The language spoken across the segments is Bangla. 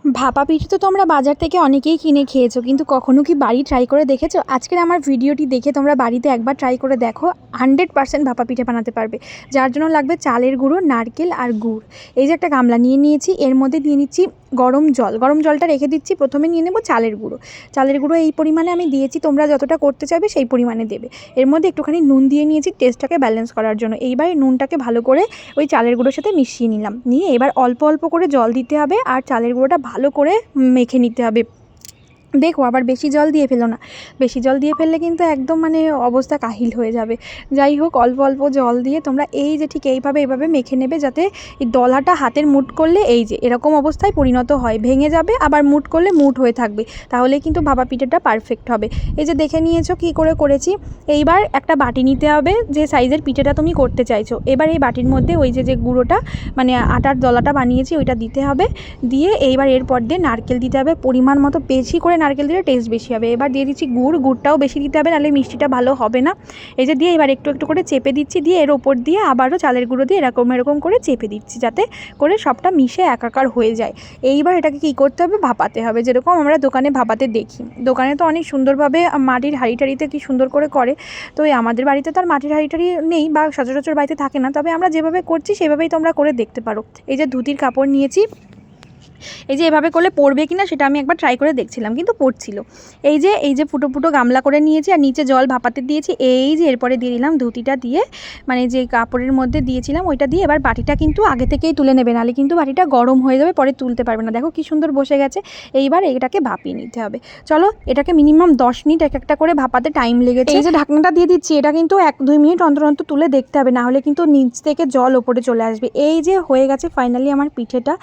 ভাপা পিঠে তো তোমরা বাজার থেকে অনেকেই কিনে খেয়েছো, কিন্তু কখনো কি বাড়ি ট্রাই করে দেখেছো? আজকের আমার ভিডিওটি দেখে তোমরা বাড়িতে একবার ট্রাই করে দেখো, 100% ভাপা পিঠে বানাতে পারবে। যার জন্য লাগবে চালের গুঁড়ো, নারকেল আর গুড়। এই যে একটা গামলা নিয়ে নিয়েছি, এর মধ্যে দিয়ে নিচ্ছি গরম জল। গরম জলটা রেখে দিচ্ছি, প্রথমে নিয়ে নেব চালের গুঁড়ো। চালের গুঁড়ো এই পরিমাণে আমি দিয়েছি, তোমরা যতটা করতে চাইবে সেই পরিমাণে দেবে। এর মধ্যে একটুখানি নুন দিয়ে নিয়েছি টেস্টটাকে ব্যালেন্স করার জন্য। এইবার নুনটাকে ভালো করে ওই চালের গুঁড়োর সাথে মিশিয়ে নিলাম, নিয়ে এবার অল্প অল্প করে জল দিতে হবে আর চালের গুঁড়োটা ভালো করে মেখে নিতে হবে। দেখো আবার বেশি জল দিয়ে ফেলো না, বেশি জল দিয়ে ফেললে কিন্তু একদম অবস্থা কাহিল হয়ে যাবে। যাই হোক, অল্প অল্প জল দিয়ে তোমরা এই যে ঠিক এইভাবে মেখে নেবে, যাতে এই দলাটা হাতের মুঠ করলে এই যে এরকম অবস্থায় পরিণত হয়, ভেঙে যাবে, আবার মুঠ করলে মুঠ হয়ে থাকবে, তাহলে কিন্তু ভাপা পিঠেটা পারফেক্ট হবে। এই যে দেখে নিয়েছো কী করে করেছি। এইবার একটা বাটি নিতে হবে যে সাইজের পিঠেটা তুমি করতে চাইছো। এবার এই বাটির মধ্যে ওই যে গুঁড়োটা আটার দলাটা বানিয়েছি ওইটা দিতে হবে। দিয়ে এইবার এরপর দিয়ে নারকেল দিতে হবে পরিমাণ মতো, বেশি করে নারকেল দিলে টেস্ট বেশি হবে। এবার দিয়ে দিচ্ছি গুড়টাও বেশি দিতে হবে, নাহলে মিষ্টিটা ভালো হবে না। এই যে দিয়ে এবার একটু একটু করে চেপে দিচ্ছি, দিয়ে এর ওপর দিয়ে আবারও চালের গুঁড়ো দিয়ে এরকম করে চেপে দিচ্ছি, যাতে করে সবটা মিশে একাকার হয়ে যায়। এইবার এটাকে কী করতে হবে, ভাপাতে হবে, যেরকম আমরা দোকানে ভাপাতে দেখি। দোকানে তো অনেক সুন্দরভাবে মাটির হাঁড়ি টাড়িতে কী সুন্দর করে করে, তো এই আমাদের বাড়িতে তো আর মাটির হাঁড়ি টাড়ি নেই বা সচরাচর বাড়িতে থাকে না, তবে আমরা যেভাবে করছি সেভাবেই তোমরা করে দেখতে পারো। এই যে ধুতির কাপড় নিয়েছি, এই যে এভাবে করলে পড়বে কিনা সেটা আমি একবার ট্রাই করে দেখছিলাম, কিন্তু পড়ছিল। এই যে ফুটো ফুটো গামলা করে নিয়েছি আর নিচে জল ভাপাতে দিয়েছি। এই যে এরপরে দিয়ে দিলাম ধুতিটা দিয়ে, যে কাপড়ের মধ্যে দিয়েছিলাম ওইটা দিয়ে। এবার বাটিটা কিন্তু আগে থেকেই তুলে নেবে, নাহলে কিন্তু বাটিটা গরম হয়ে যাবে, পরে তুলতে পারবে না। দেখো কি সুন্দর বসে গেছে। এইবার এটাকে ভাপিয়ে নিতে হবে। চলো, এটাকে মিনিমাম 10 মিনিট এক একটা করে ভাপাতে টাইম লেগেছে। এই যে ঢাকনাটা দিয়ে দিচ্ছি, এটা কিন্তু 1-2 মিনিট অন্তর অন্তর তুলে দেখতে হবে, না হলে কিন্তু নিচ থেকে জল ওপরে চলে আসবে। এই যে হয়ে গেছে ফাইনালি আমার পিঠেটা।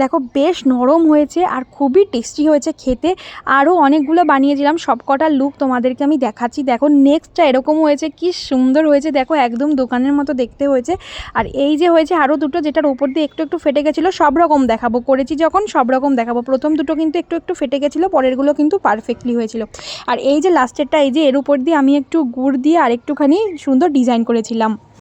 দেখো বেশ নরম হয়েছে আর খুবই টেস্টি হয়েছে খেতে। আরও অনেকগুলো বানিয়েছিলাম, সবকটা লুক তোমাদেরকে আমি দেখাচ্ছি। দেখো নেক্সটটা এরকম হয়েছে, কি সুন্দর হয়েছে, দেখো একদম দোকানের মতো দেখতে হয়েছে। আর এই যে হয়েছে আরও দুটো, যেটার উপর দিয়ে একটু একটু ফেটে গেছিলো। সব রকম দেখাবো, করেছি যখন সব রকম দেখাবো। প্রথম দুটো কিন্তু একটু একটু ফেটে গেছিলো, পরেরগুলো কিন্তু পারফেক্টলি হয়েছিল। আর এই যে লাস্টেরটা, এই যে এর উপর দিয়ে আমি একটু গুড় দিয়ে আর একটুখানি সুন্দর ডিজাইন করেছিলাম।